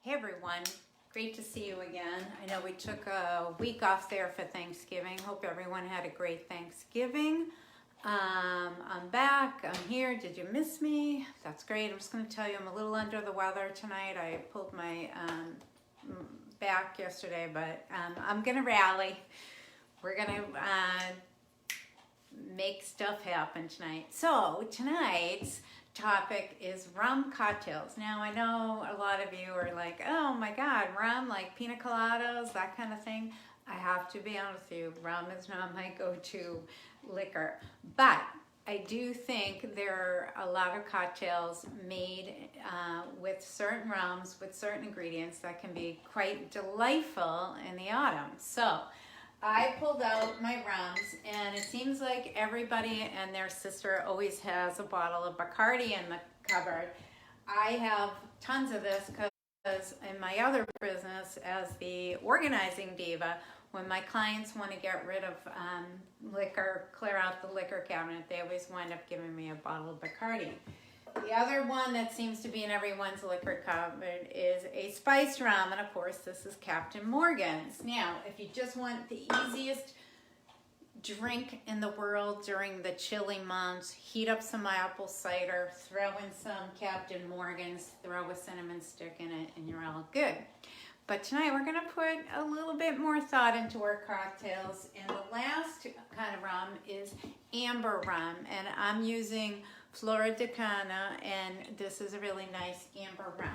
Hey everyone, great to see you again. I know we took a week off there for Thanksgiving. Hope everyone had a great Thanksgiving. I'm back, I'm here. Did you miss me? That's great. I'm just going to tell you I'm a little under the weather tonight. I pulled my back yesterday, but I'm going to rally. We're going to make stuff happen tonight. So tonight's topic is rum cocktails. Now I know a lot of you are like, oh my god, rum, like pina coladas, that kind of thing. I have to be honest with you, rum is not my go-to liquor, but I do think there are a lot of cocktails made with certain rums, with certain ingredients that can be quite delightful in the autumn. So I pulled out my rums, and it seems like everybody and their sister always has a bottle of Bacardi in the cupboard. I have tons of this because in my other business as the organizing diva, when my clients want to get rid of liquor, clear out the liquor cabinet, they always wind up giving me a bottle of Bacardi. The other one that seems to be in everyone's liquor cupboard is a spiced rum, and of course this is Captain Morgan's. Now, if you just want the easiest drink in the world during the chilly months, heat up some apple cider, throw in some Captain Morgan's, throw a cinnamon stick in it, and you're all good. But tonight we're going to put a little bit more thought into our cocktails, and the last kind of rum is amber rum, and I'm using Flora de Cana, and this is a really nice amber rum.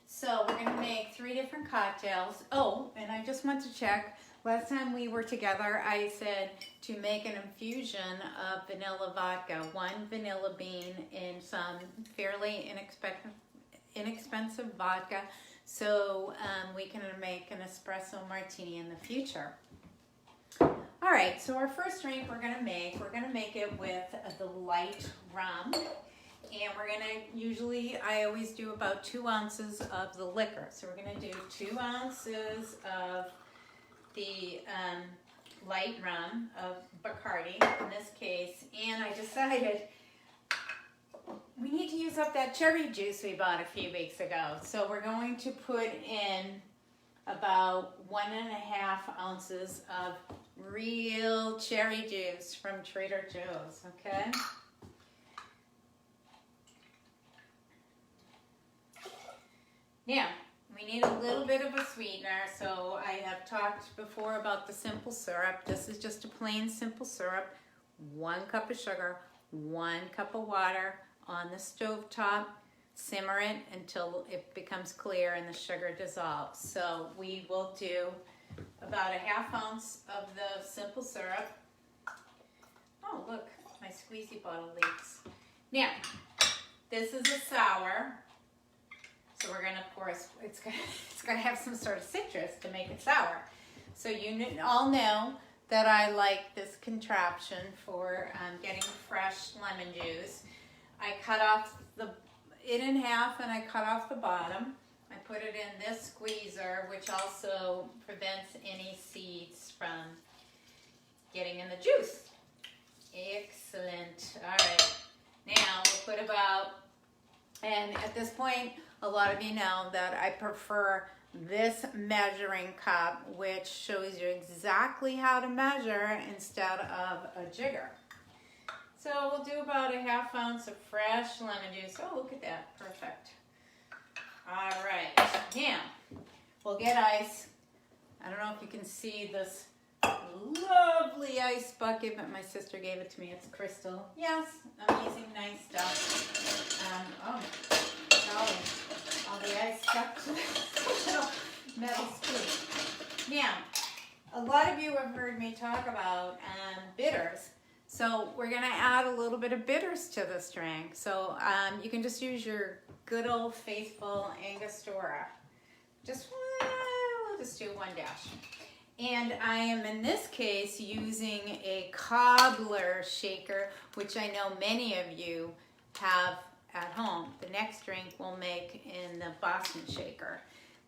So we're going to make 3 different cocktails. Oh, and I just want to check. Last time we were together, I said to make an infusion of vanilla vodka, 1 vanilla bean in some fairly inexpensive vodka, so we can make an espresso martini in the future. All right, so our first drink we're gonna make it with the light rum, and we're gonna I always do about 2 ounces of the liquor. So we're gonna do 2 ounces of the light rum of Bacardi in this case, and I decided we need to use up that cherry juice we bought a few weeks ago. So we're going to put in about 1.5 ounces of real cherry juice from Trader Joe's, okay? Now, we need a little bit of a sweetener, so I have talked before about the simple syrup. This is just a plain simple syrup, 1 cup of sugar, 1 cup of water on the stove top. Simmer it until it becomes clear and the sugar dissolves. So we will do about 1/2 ounce of the simple syrup. Oh, look, my squeezy bottle leaks. Now, this is a sour. So we're gonna, of course, it's gonna have some sort of citrus to make it sour. So you all know that I like this contraption for getting fresh lemon juice. I cut off it in half, and I cut off the bottom. I put it in this squeezer, which also prevents any seeds from getting in the juice. Excellent. All right. Now we'll put and at this point, a lot of you know that I prefer this measuring cup, which shows you exactly how to measure instead of a jigger. So we'll do about 1/2 ounce of fresh lemon juice. Oh, look at that. Perfect. All right. Now, we'll get ice. I don't know if you can see this lovely ice bucket, but my sister gave it to me. It's crystal. Yes, I'm using nice stuff. Oh, golly. All the ice stuck to the metal spoon. Now, a lot of you have heard me talk about bitters. So we're going to add a little bit of bitters to this drink. So you can just use your good old faithful Angostura. We'll just do 1 dash. And I am in this case using a cobbler shaker, which I know many of you have at home. The next drink we'll make in the Boston shaker.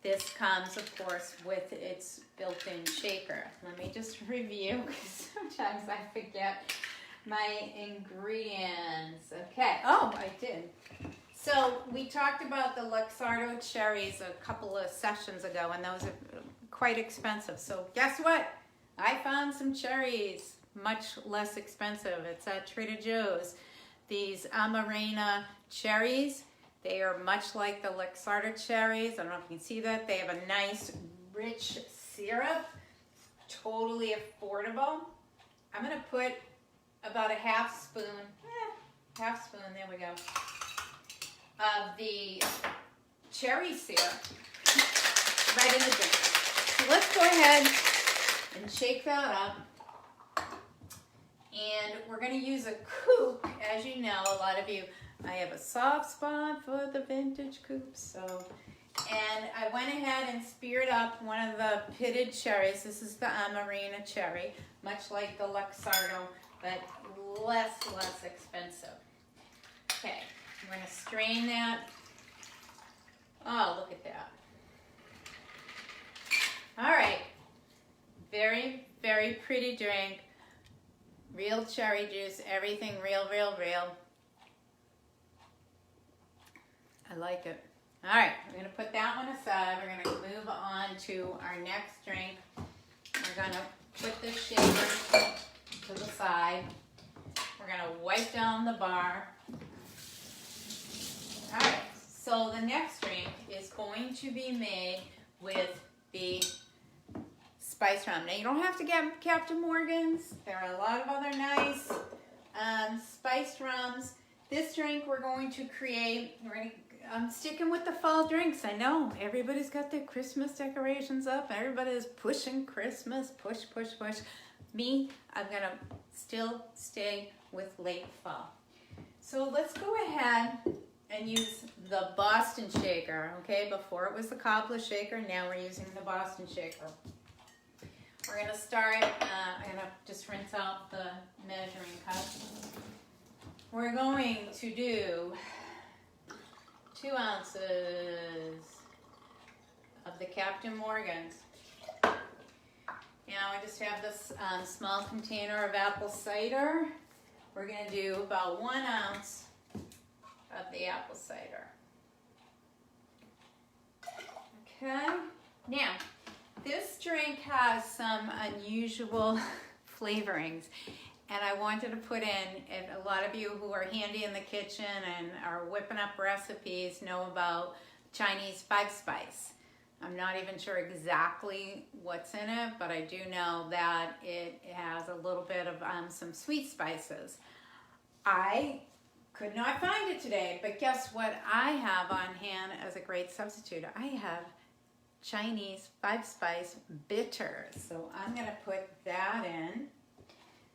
This comes, of course, with its built-in shaker. Let me just review, because sometimes I forget my ingredients. Okay. Oh, I did. So we talked about the Luxardo cherries a couple of sessions ago, and those are quite expensive. So guess what? I found some cherries, much less expensive. It's at Trader Joe's. These Amarena cherries, they are much like the Luxardo cherries. I don't know if you can see that. They have a nice, rich syrup, totally affordable. I'm gonna put about a half spoon, there we go, of the cherry syrup right in the drink. So let's go ahead and shake that up. And we're going to use a coupe. As you know, a lot of you, I have a soft spot for the vintage coupes. So, and I went ahead and speared up one of the pitted cherries. This is the Amarena cherry, much like the Luxardo, but less expensive. Okay, we're going to strain that. Oh, look at that. All right, very, very pretty drink. Real cherry juice, everything real. I like it. All right, we're gonna put that one aside. We're gonna move on to our next drink. We're gonna put this shaker to the side. We're gonna wipe down the bar. All right, so the next drink is going to be made with the spice rum. Now you don't have to get Captain Morgan's. There are a lot of other nice spiced rums. This drink we're going to create, I'm sticking with the fall drinks. I know everybody's got their Christmas decorations up. Everybody is pushing Christmas, push. Me, I'm gonna still stay with late fall. So let's go ahead and use the Boston shaker, okay? Before it was the cobbler shaker, now we're using the Boston shaker. We're gonna start, I'm gonna just rinse out the measuring cup. We're going to do 2 ounces of the Captain Morgan's. Now I just have this small container of apple cider. We're gonna do about 1 ounce of the apple cider. Okay, now, this drink has some unusual flavorings, and I wanted to put in, if a lot of you who are handy in the kitchen and are whipping up recipes know about Chinese 5-spice. I'm not even sure exactly what's in it, but I do know that it has a little bit of some sweet spices. I could not find it today, but guess what I have on hand as a great substitute? I have Chinese 5-spice bitters. So I'm going to put that in,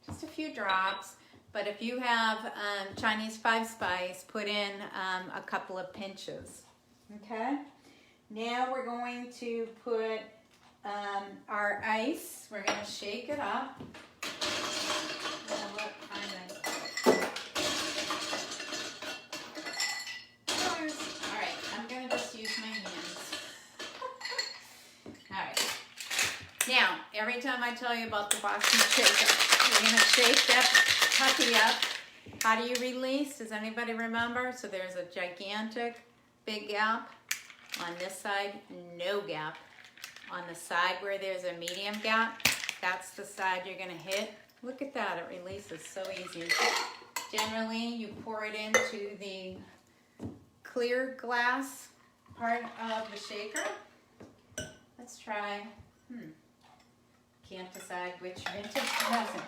just a few drops. But if you have Chinese 5-spice, put in a couple of pinches. Okay? Now we're going to put our ice. We're going to shake it up. All right, I'm going to just use my hands. Now, every time I tell you about the Boston shaker, you're going to shake that puppy up. How do you release? Does anybody remember? So there's a gigantic big gap. On this side, no gap. On the side where there's a medium gap, that's the side you're going to hit. Look at that. It releases so easy. Generally, you pour it into the clear glass part of the shaker. Let's try. Can't decide which vintage doesn't.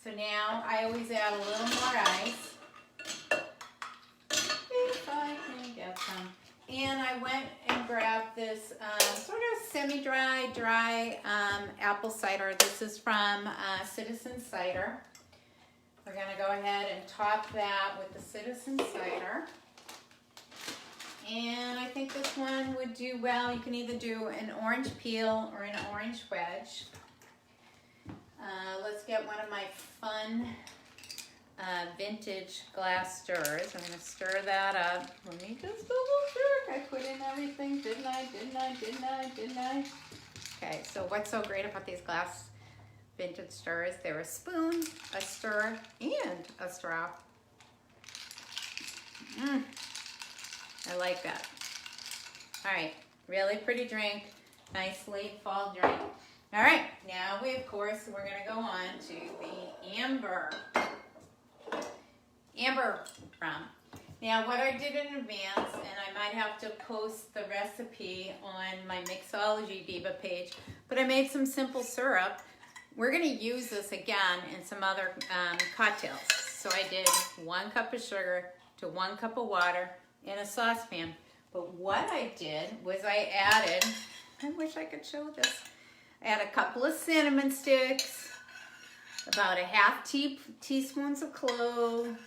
So now I always add a little more ice. If I can get some. And I went and grabbed this sort of semi-dry, dry apple cider. This is from Citizen Cider. We're going to go ahead and top that with the Citizen Cider. And I think this one would do well. You can either do an orange peel or an orange wedge. Let's get one of my fun vintage glass stirrers. I'm going to stir that up. Let me just double check. I put in everything. Didn't I? Okay, so what's so great about these glass vintage stirrers? They're a spoon, a stir, and a straw. I like that. All right, really pretty drink. Nice late fall drink. All right, now we're gonna go on to the amber rum. Now what I did in advance, and I might have to post the recipe on my Mixology Diva page, but I made some simple syrup. We're gonna use this again in some other cocktails. So I did 1 cup of sugar to 1 cup of water in a saucepan. But what I did was I added, I wish I could show this, I add a couple of cinnamon sticks, about a half teaspoons of clove,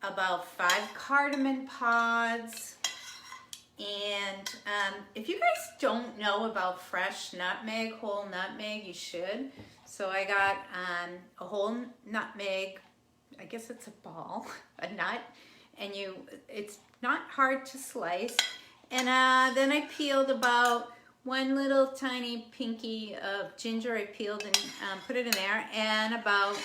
about 5 cardamom pods, and if you guys don't know about fresh nutmeg, whole nutmeg, you should. So I got a whole nutmeg, I guess it's a ball, a nut, and it's not hard to slice. And then I peeled about 1 little tiny pinky of ginger. I peeled and put it in there, and about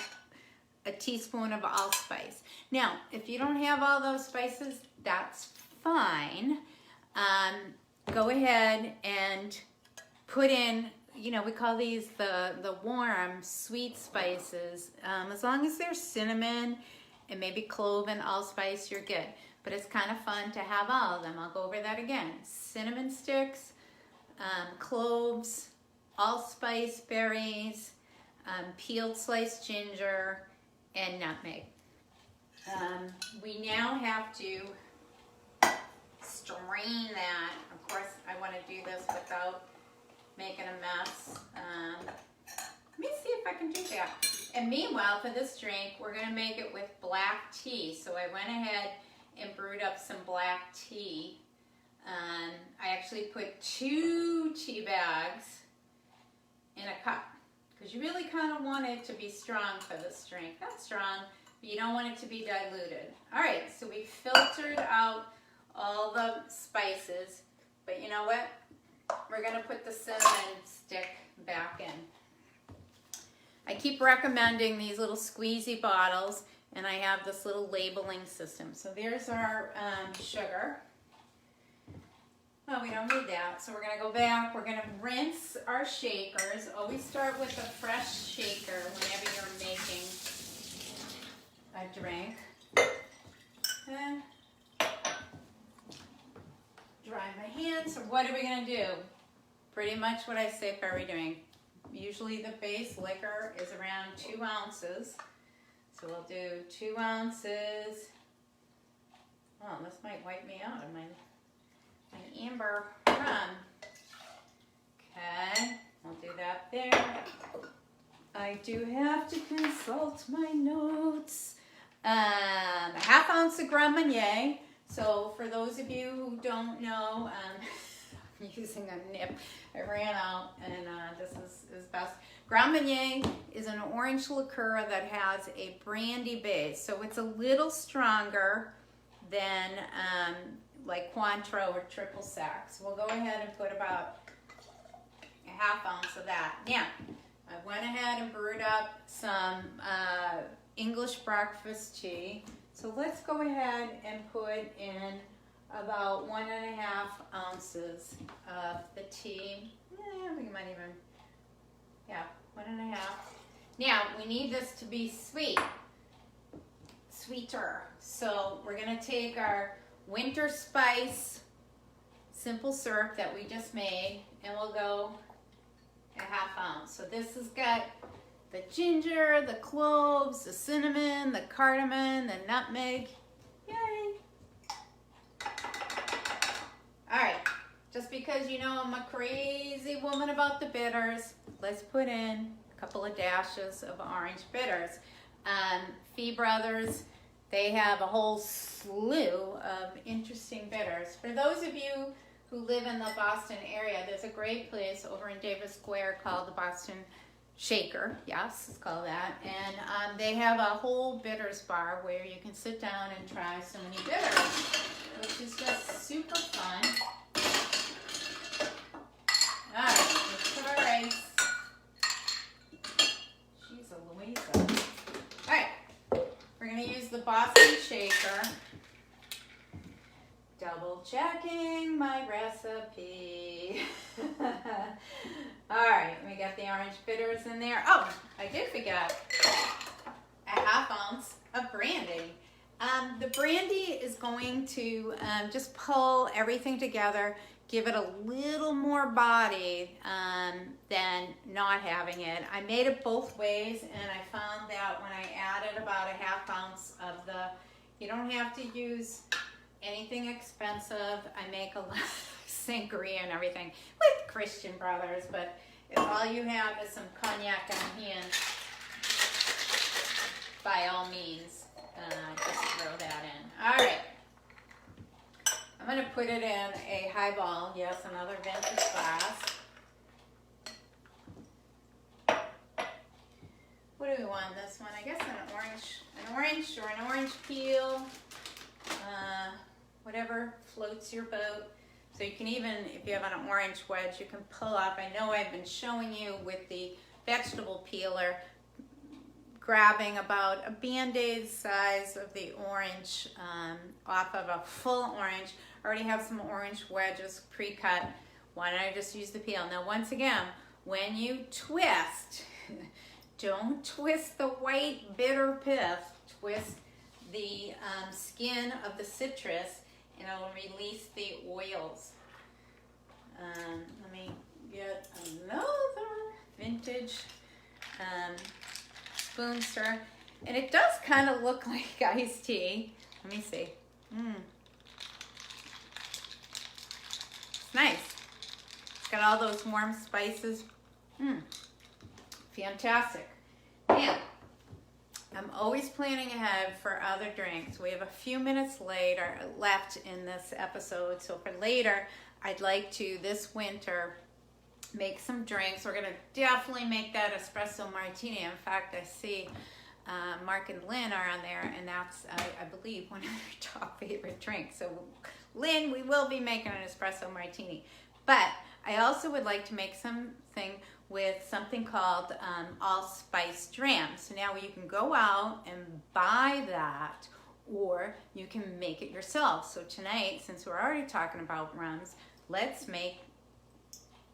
a teaspoon of allspice. Now, if you don't have all those spices, that's fine. Go ahead and put in, you know, we call these the warm, sweet spices. As long as there's cinnamon and maybe clove and allspice, you're good. But it's kind of fun to have all of them. I'll go over that again. Cinnamon sticks, cloves, allspice berries, peeled sliced ginger, and nutmeg. We now have to strain that. Of course, I want to do this without making a mess. Let me see if I can do that. And meanwhile, for this drink, we're going to make it with black tea. So I went ahead and brewed up some black tea. I actually put 2 tea bags in a cup, because you really kind of want it to be strong for this drink. Not strong, but you don't want it to be diluted. All right, so we filtered out all the spices, but you know what? We're gonna put the cinnamon stick back in. I keep recommending these little squeezy bottles, and I have this little labeling system. So there's our sugar. Oh, we don't need that. So we're gonna go back. We're gonna rinse our shakers. Always start with a fresh shaker whenever you're making a drink. And dry my hands. So what are we gonna do? Pretty much what I say for every drink. Usually the base liquor is around 2 ounces. So we'll do 2 ounces. Oh, this might wipe me out of my amber rum. Okay, we'll do that there. I do have to consult my notes. A ½ ounce of Grand Marnier. So for those of you who don't know, I'm using a nip. I ran out, and this is best. Grand Marnier is an orange liqueur that has a brandy base. So it's a little stronger than like Cointreau or triple sec. So we'll go ahead and put about a ½ ounce of that. Now, I went ahead and brewed up some English breakfast tea. So let's go ahead and put in about 1½ ounces of the tea. We might even, 1½. Now, we need this to be sweeter. So we're gonna take our winter spice simple syrup that we just made, and we'll go a ½ ounce. So this has got the ginger, the cloves, the cinnamon, the cardamom, the nutmeg. Yay! All right, just because you know I'm a crazy woman about the bitters, let's put in a couple of dashes of orange bitters. Fee Brothers, they have a whole slew of interesting bitters. For those of you who live in the Boston area, there's a great place over in Davis Square called the Boston Shaker. Yes, it's called that. And they have a whole bitters bar where you can sit down and try so many bitters, which is just super fun. All right, let's put our rice. Jeez Louisa. All right, we're gonna use the Boston Shaker. Double checking my recipe. All right, we got the orange bitters in there. Oh, I did forget a 1/2 ounce of brandy. The brandy is going to just pull everything together, give it a little more body than not having it. I made it both ways, and I found that when I added about a 1/2 ounce of the, you don't have to use anything expensive. I make a lot of sangria and everything with Christian Brothers, but if all you have is some cognac on hand, by all means, just throw that in. All right. I'm going to put it in a highball. Yes, another vintage glass. What do we want in this one? I guess an orange or an orange peel. Whatever floats your boat. So you can even, if you have an orange wedge, you can pull up. I know I've been showing you with the vegetable peeler, grabbing about a Band-Aid size of the orange off of a full orange. I already have some orange wedges pre-cut. Why don't I just use the peel? Now, once again, when you twist, don't twist the white bitter pith. Twist the skin of the citrus, and it'll release the oils. Let me get another vintage spoon stir. And it does kind of look like iced tea. Let me see. It's nice. It's got all those warm spices. Fantastic. And I'm always planning ahead for other drinks. We have a few minutes left in this episode. So for later, I'd like to, this winter, make some drinks. We're going to definitely make that espresso martini. In fact, I see Mark and Lynn are on there, and that's, I believe, one of their top favorite drinks. So Lynn, we will be making an espresso martini. But I also would like to make something with something called Allspice Dram. So now you can go out and buy that, or you can make it yourself. So tonight, since we're already talking about rums, let's make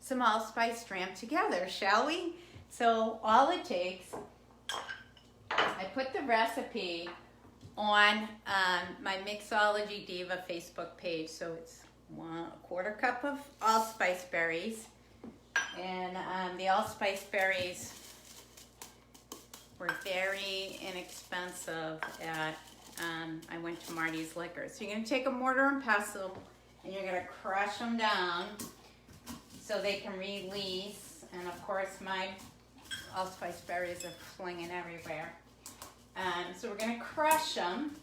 some Allspice Dram together, shall we? So all it takes, I put the recipe on my Mixology Diva Facebook page. So it's a 1/4 cup of allspice berries. And the allspice berries were very inexpensive at, I went to Marty's Liquor. So you're going to take a mortar and pestle, and you're going to crush them down so they can release. And of course, my allspice berries are flinging everywhere. So we're going to crush them.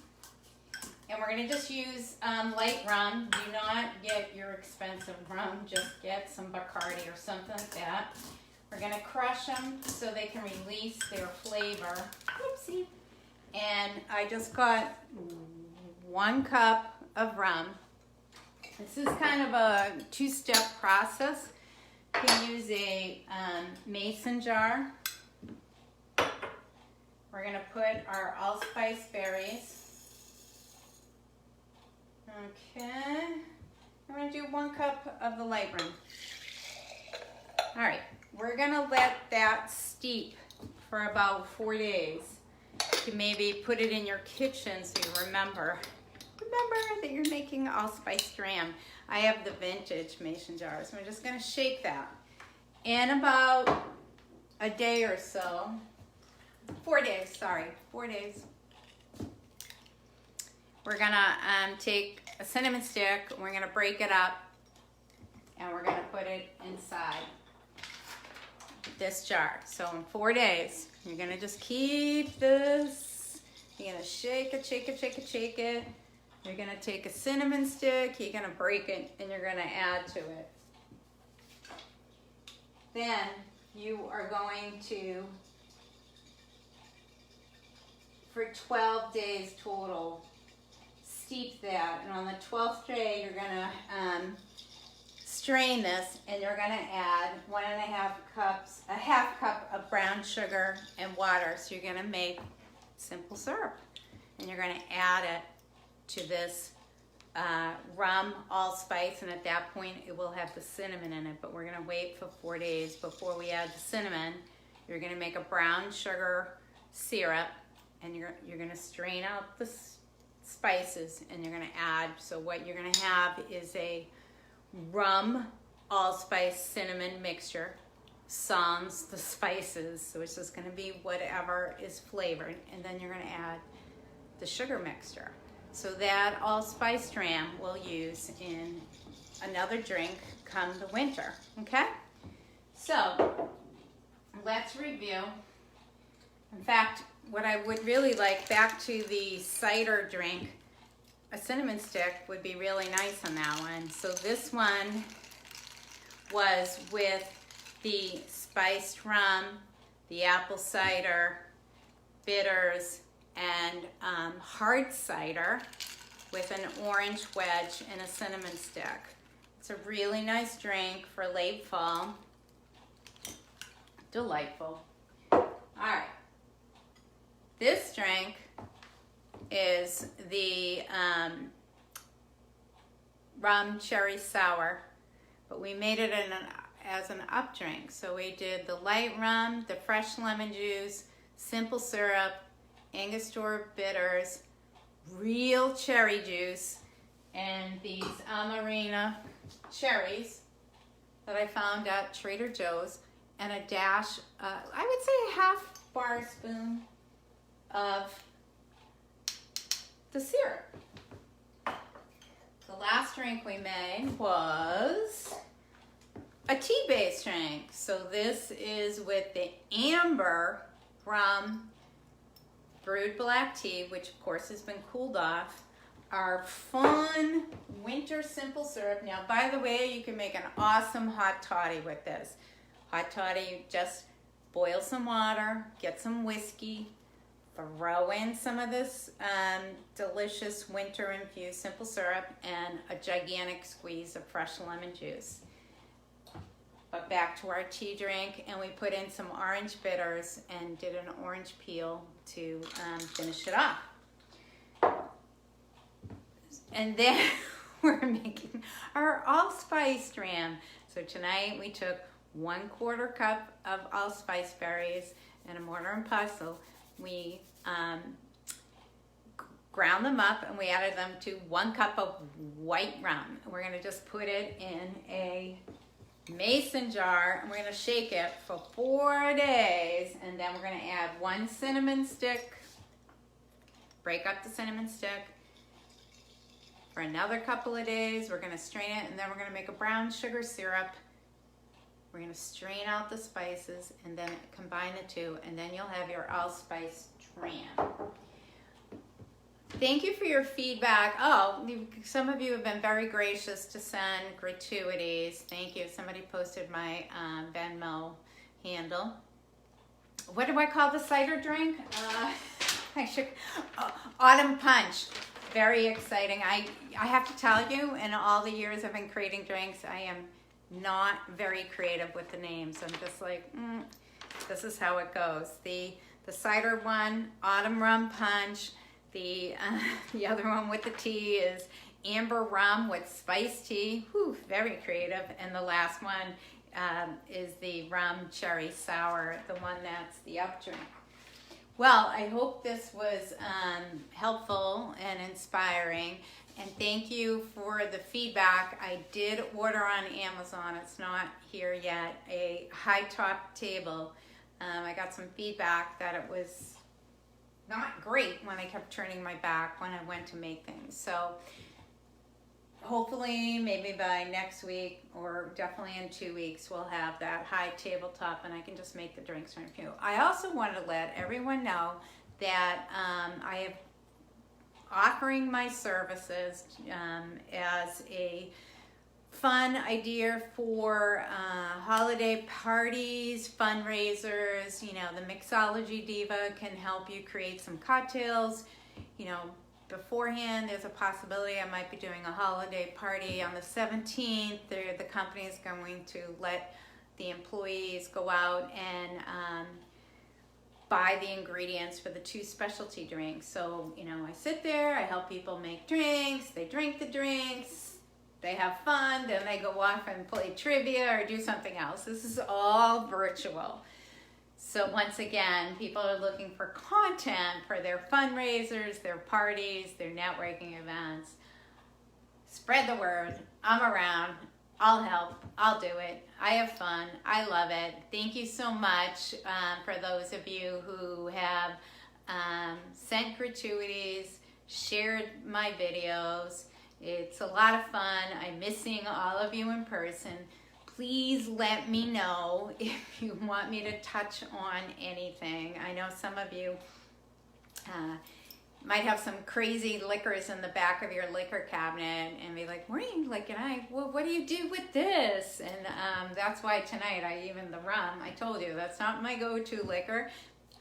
And we're going to just use light rum. Do not get your expensive rum. Just get some Bacardi or something like that. We're going to crush them so they can release their flavor. Whoopsie. And I just got 1 cup of rum. This is kind of a 2-step process. You can use a mason jar. We're going to put our allspice berries. Okay, I'm going to do 1 cup of the light rum. All right, we're going to let that steep for about 4 days. You can maybe put it in your kitchen so you remember that you're making allspice dram. I have the vintage mason jars. We're just going to shake that. In about a day or so, 4 days, 4 days. We're gonna take a cinnamon stick, we're gonna break it up, and we're gonna put it inside this jar. So in 4 days, you're gonna just keep this, you're gonna shake it, shake it, shake it, shake it. You're gonna take a cinnamon stick, you're gonna break it, and you're gonna add to it. Then you are going to, for 12 days total, steep that, and on the 12th day you're gonna strain this, and you're gonna add 1.5 cups, a 1/2 cup of brown sugar and water. So you're gonna make simple syrup, and you're gonna add it to this rum allspice, and at that point it will have the cinnamon in it, but we're gonna wait for 4 days before we add the cinnamon. You're gonna make a brown sugar syrup, and you're gonna strain out the spices, and you're gonna add, so what you're gonna have is a rum allspice cinnamon mixture, sans the spices, so it's just gonna be whatever is flavored, and then you're gonna add the sugar mixture. So that allspice dram we'll use in another drink come the winter, okay? So let's review. In fact, what I would really like, back to the cider drink, a cinnamon stick would be really nice on that one. So this one was with the spiced rum, the apple cider, bitters, and hard cider with an orange wedge and a cinnamon stick. It's a really nice drink for late fall. Delightful. All right. This drink is the rum cherry sour, but we made it as an up drink. So we did the light rum, the fresh lemon juice, simple syrup, Angostura bitters, real cherry juice, and these Amarena cherries that I found at Trader Joe's, and a dash, I would say a half bar spoon of the syrup. The last drink we made was a tea-based drink. So this is with the amber rum brewed black tea, which of course has been cooled off, our fun winter simple syrup. Now, by the way, you can make an awesome hot toddy with this. Hot toddy, you just boil some water, get some whiskey, throw in some of this delicious winter infused simple syrup, and a gigantic squeeze of fresh lemon juice. But back to our tea drink, and we put in some orange bitters and did an orange peel to finish it off. And then we're making our allspice dram. So tonight we took 1/4 cup of allspice berries and a mortar and pestle. We ground them up, and we added them to 1 cup of white rum. We're gonna just put it in a mason jar, and we're gonna shake it for 4 days, and then we're gonna add 1 cinnamon stick, break up the cinnamon stick. For another couple of days, we're gonna strain it, and then we're gonna make a brown sugar syrup. We're gonna strain out the spices and then combine the two, and then you'll have your allspice dram. Thank you for your feedback. Oh, some of you have been very gracious to send gratuities. Thank you. Somebody posted my Venmo handle. What do I call the cider drink? Autumn Punch. Very exciting. I have to tell you, in all the years I've been creating drinks, I am not very creative with the names. I'm just like, this is how it goes. The cider one, Autumn Rum Punch. The other one with the tea is Amber Rum with spiced tea. Whew, very creative. And the last one is the Rum Cherry Sour, the one that's the up drink. Well, I hope this was helpful and inspiring. And thank you for the feedback. I did order on Amazon. It's not here yet. A high top table. I got some feedback that it was not great when I kept turning my back when I went to make things. So hopefully maybe by next week, or definitely in 2 weeks, we'll have that high tabletop and I can just make the drinks for you. I also want to let everyone know that I have offering my services as a fun idea for holiday parties, fundraisers. You know, the Mixology Diva can help you create some cocktails. You know, beforehand, there's a possibility I might be doing a holiday party on the 17th. The company is going to let the employees go out and buy the ingredients for the 2 specialty drinks. So, you know, I sit there, I help people make drinks, they drink the drinks, they have fun, then they go off and play trivia or do something else. This is all virtual. So once again, people are looking for content for their fundraisers, their parties, their networking events. Spread the word. I'm around. I'll help. I'll do it. I have fun. I love it. Thank you so much for those of you who have sent gratuities, shared my videos. It's a lot of fun. I miss seeing all of you in person. Please let me know if you want me to touch on anything. I know some of you might have some crazy liquors in the back of your liquor cabinet and be like, what do you like? What do you do with this? And that's why tonight the rum, I told you that's not my go-to liquor,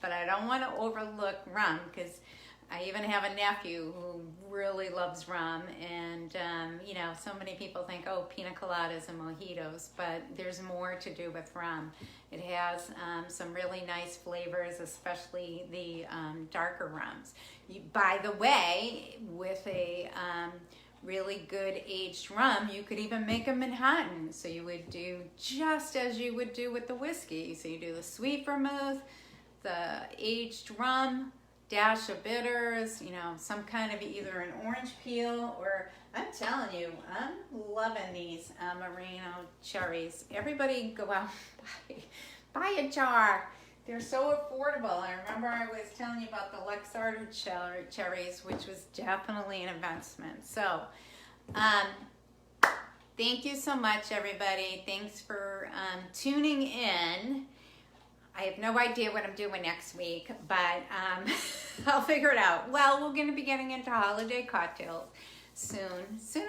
but I don't want to overlook rum because I even have a nephew who really loves rum, and you know, so many people think, oh, pina coladas and mojitos, but there's more to do with rum. It has some really nice flavors, especially the darker rums. By the way, with a really good aged rum, you could even make a Manhattan. So you would do just as you would do with the whiskey. So you do the sweet vermouth, the aged rum, dash of bitters, you know, some kind of either an orange peel or, I'm telling you, I'm loving these Merino cherries. Everybody go out and buy a jar. They're so affordable. I remember I was telling you about the Luxardo cherries, which was definitely an investment. So, thank you so much, everybody. Thanks for tuning in. I have no idea what I'm doing next week, but I'll figure it out. Well, we're going to be getting into holiday cocktails soon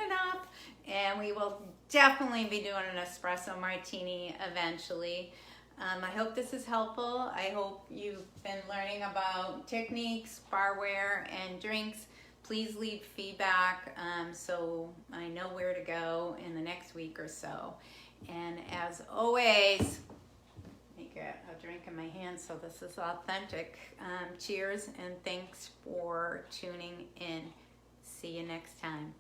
enough, and we will definitely be doing an espresso martini eventually. I hope this is helpful. I hope you've been learning about techniques, barware, and drinks. Please leave feedback so I know where to go in the next week or so. And as always, get a drink in my hand so this is authentic. Cheers and thanks for tuning in. See you next time.